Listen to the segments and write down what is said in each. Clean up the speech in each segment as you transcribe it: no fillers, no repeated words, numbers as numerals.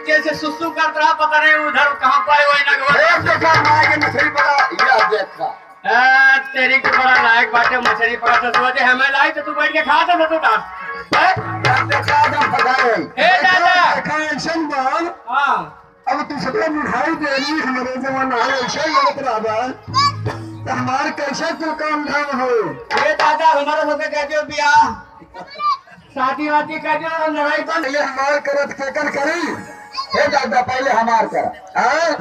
कैसे सुसु करता रहा, पता नहीं उधर कहाँ पाए हुए देखा मार के मछली पड़ा ये देखा तेरी को बड़ा लायक बाटे मछली पड़ा तो सोचे हमें लाई तो तू बैठ के खा तो दादा हाँ अब तू सबको बुढ़ाई देनी हमारे जमाना ऐसा लगत रहा तो हमारे कैसे तो काम धाम हो ये दादा हमारा लोग कहते हो बियाह शादी वादी कहते हो लड़ाई तो पहले हमार करत केकर करी हे दादा पहले हमार कर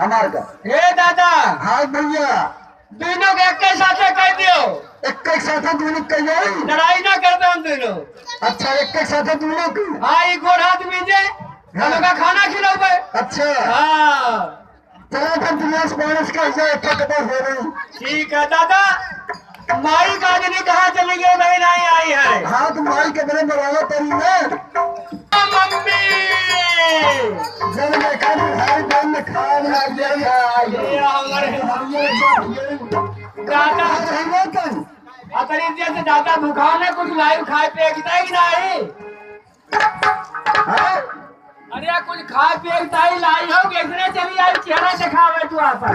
हमार कर हे दादा हाँ भैया दोनों के एक साथ कह दियो एक साथ दोनों कहिए लड़ाई ना करते हम दोनों अच्छा एक साथ दोनों की हाँ ये गोड़ हाथ बीजे हम लोग का खाना खिलाओगे अच्छा हाँ चलो फिर दिनेश मानस का ऐसा एक कदम हो रही ठीक है दादा माई काजनी कहाँ चली गई नहीं नहीं आई है हाँ तो माई के बड़े बराबर तरी में मम्मी जब देखा भाई बहन में खान लग जाएगा दादा अतरी जैसे दादा भूखा ने कुछ लाइव खाए पिए की नहीं अरे कुछ खाए पिए की लाई हो देखने चली आई चेहरा दिखावे तू आता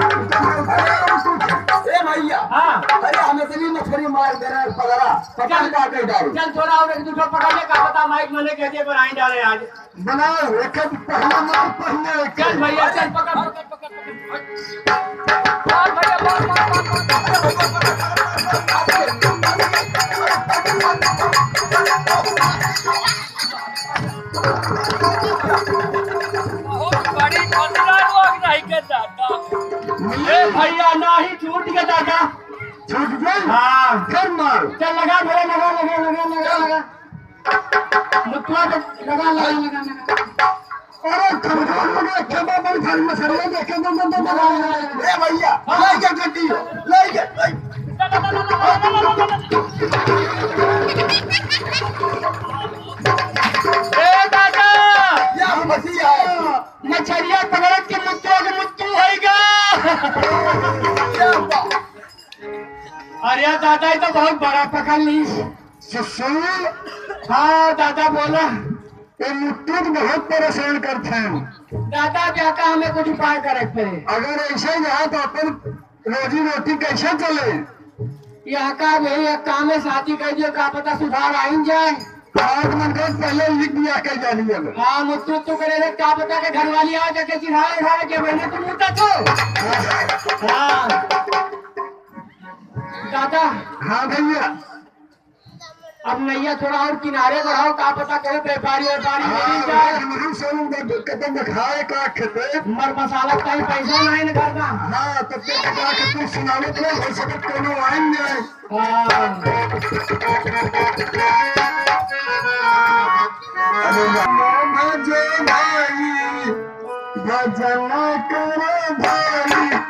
ए भैया हाँ अरे हमें तो मछली मार दे रहा पकड़ा पकड़ का कहीं डाल चल थोड़ा और एक दूसरा पकड़ ले का पता माइक मैंने कैसे बनाई डाले आज बनाओ एक पहले मार पहले चल भैया चल पकड़ पकड़ भैया ना ही छूट गया दादा छूट गया हाँ फिर मार चल लगा भैया लगा मुतुआ लगा अरे खरगोश लगा खेबा बड़ी थाली मछली देखे ए भैया ले के गड्डी ले के ए दादा या मछली है मछलिया पकड़त के मुत्तू होएगा अरे दादा ये तो बहुत बड़ा पकड़ ली सुन हाँ दादा बोला ये मुट्ठी बहुत परेशान करते हैं दादा क्या का हमें कुछ उपाय करे पे अगर ऐसे यहाँ तो अपन रोजी रोटी कैसे चले यहाँ का वही एक काम है शादी कर दियो का पता सुधार आई जाए आज मन कर पहले लिख दिया के जानी है हाँ मुत्तू तो करे रे क्या पता के घर वाली आ जाके चिढ़ाए उठाए के बहने तुम मुद्दा तो हाँ दादा हाँ भैया अब नैया थोड़ा और किनारे बढ़ाओ का पता करे व्यापारी मिल जाए कदम खाए का खेते मर मसाला कहीं पैसा नहीं न करना हाँ तब तक बता के तू सुनावे तो हो सके कोनो आएंगे भजे भाई भजन करे भाई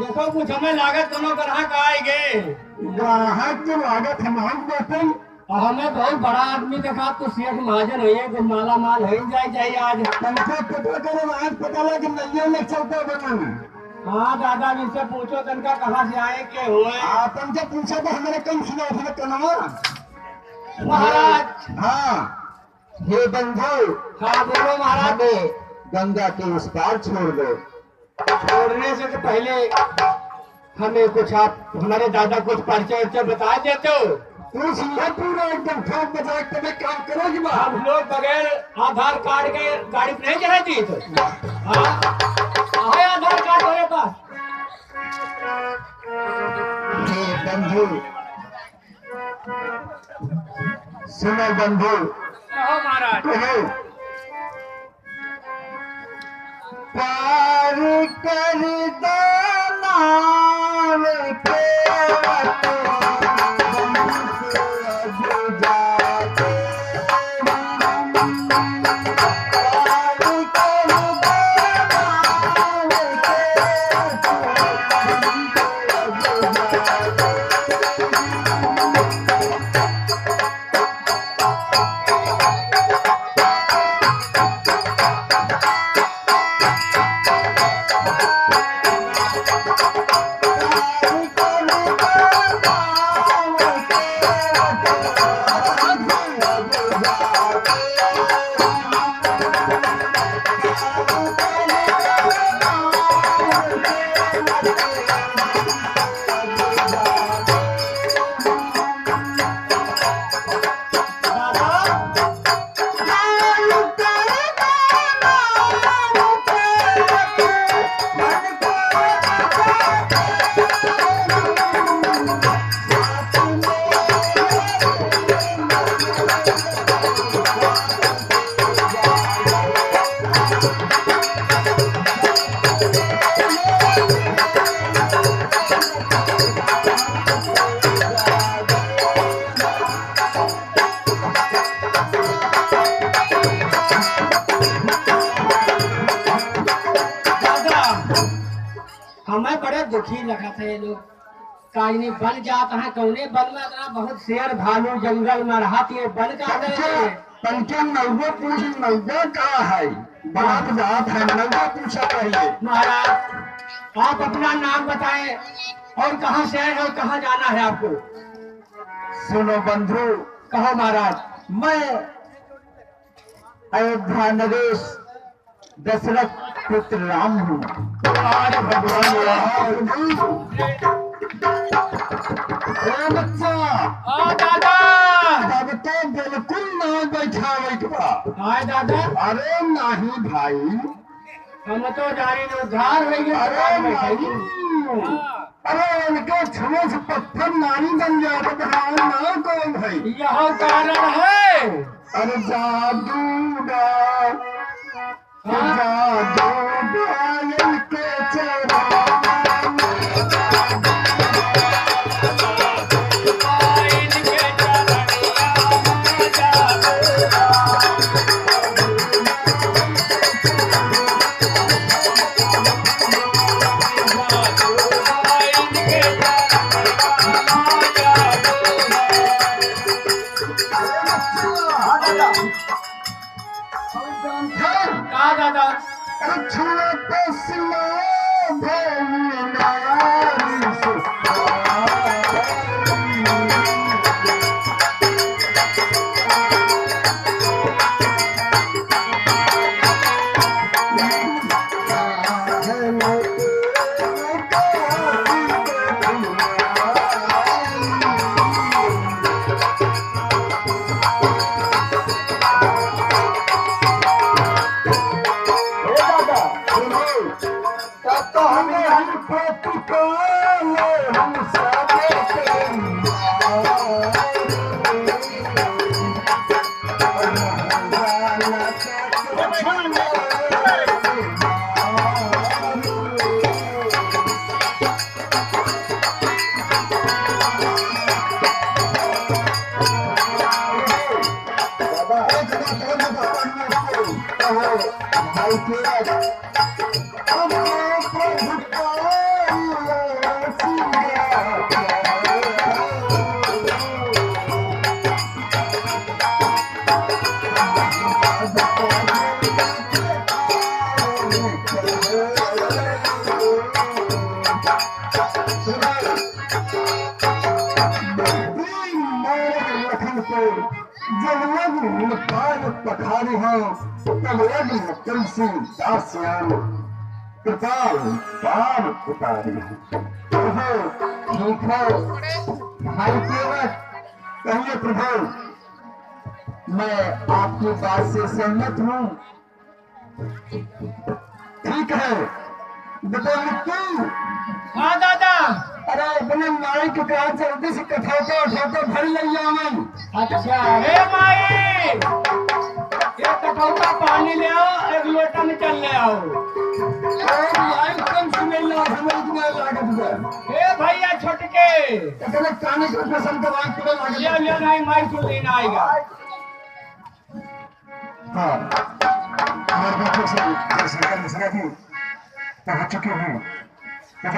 देखो कुछ हमें लागत दोनों ग्राहक आएंगे ग्राहक की लागत हम देते हमें बहुत बड़ा आदमी देखा तो शेख महाजन है कुछ माला माल हो जाए चाहिए आज पंखा पता करो आज पता लगे नैया में चलता बना हाँ दादा इनसे पूछो तनका कहाँ से आए के हुए आपन से पूछा तो हमारे कम सुना उसने कना महाराज हाँ ये बंधु हाँ बोलो महाराज गंगा के उस पार छोड़ दो छोड़ने से तो पहले हमें कुछ आप हमारे दादा कुछ परिचय उच्चय बता देते हो तू सीधा पूरा एकदम ठोक बजा के मैं काम करोगी हम लोग बगैर आधार कार्ड के गाड़ी पे नहीं चलाती तो है आधार कार्ड मेरे पास बंधु सुनो बंधु महाराज पार कर दो नाम के हमें बड़े दुखी लगा था ये लोग काजनी बन जाता है कौने बन में इतना बहुत शेर भालू जंगल में रहती है बन का पंखे नौवे पूछ नौवे का है बात बात है नौवे पूछा पहले। महाराज आप अपना नाम बताएं और कहाँ से आए और कहाँ जाना है आपको। सुनो बंधु, कहो महाराज। मैं अयोध्या नरेश दशरथ पुत्र राम हूँ। आज भगवान दादा तब तो बिल्कुल ना बैठा बैठवा। हाय दादा। अरे नहीं भाई, हम तो जारी उद्धार हो गए। अरे नहीं, अरे इनके छुए से पत्थर नारी बन जाते ना कौन भाई। यह कारण है। अरे जादू इनके चेहरा दादा पठारी हैं तब मुक्तम सिंह दास्यान कृपाल बाल उतारी प्रभु। ठीक है भाई केवट, कहिए प्रभु। मैं आपकी बात से सहमत हूँ। ठीक है बेटा मुक्ति। हाँ दादा। अरे अपने माई के कहा जल्दी से कठौता उठौता भर ले जाओ। अच्छा हे माई, ये कठौता पानी ले आओ, एक लोटा में चल ले आओ। हे भैया छोटके ले नहीं माई तो लेना आएगा। हाँ हमारे बच्चों से सरकार मिश्रा जी पहुंच चुके हैं, जो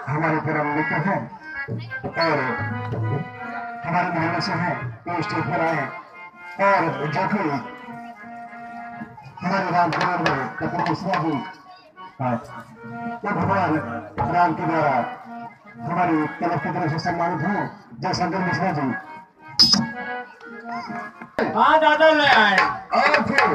हमारे परम मित्र हैं और हमारे मोहल्ले से हैं, वो स्टेज पर आए और जो कि हमारे राम पुराण में डॉक्टर मिश्रा जी भगवान राम के द्वारा हमारी क्लब की तरफ से सम्मानित हूँ जयशंकर मिश्रा जी। हाँ दादा ले आए। और फिर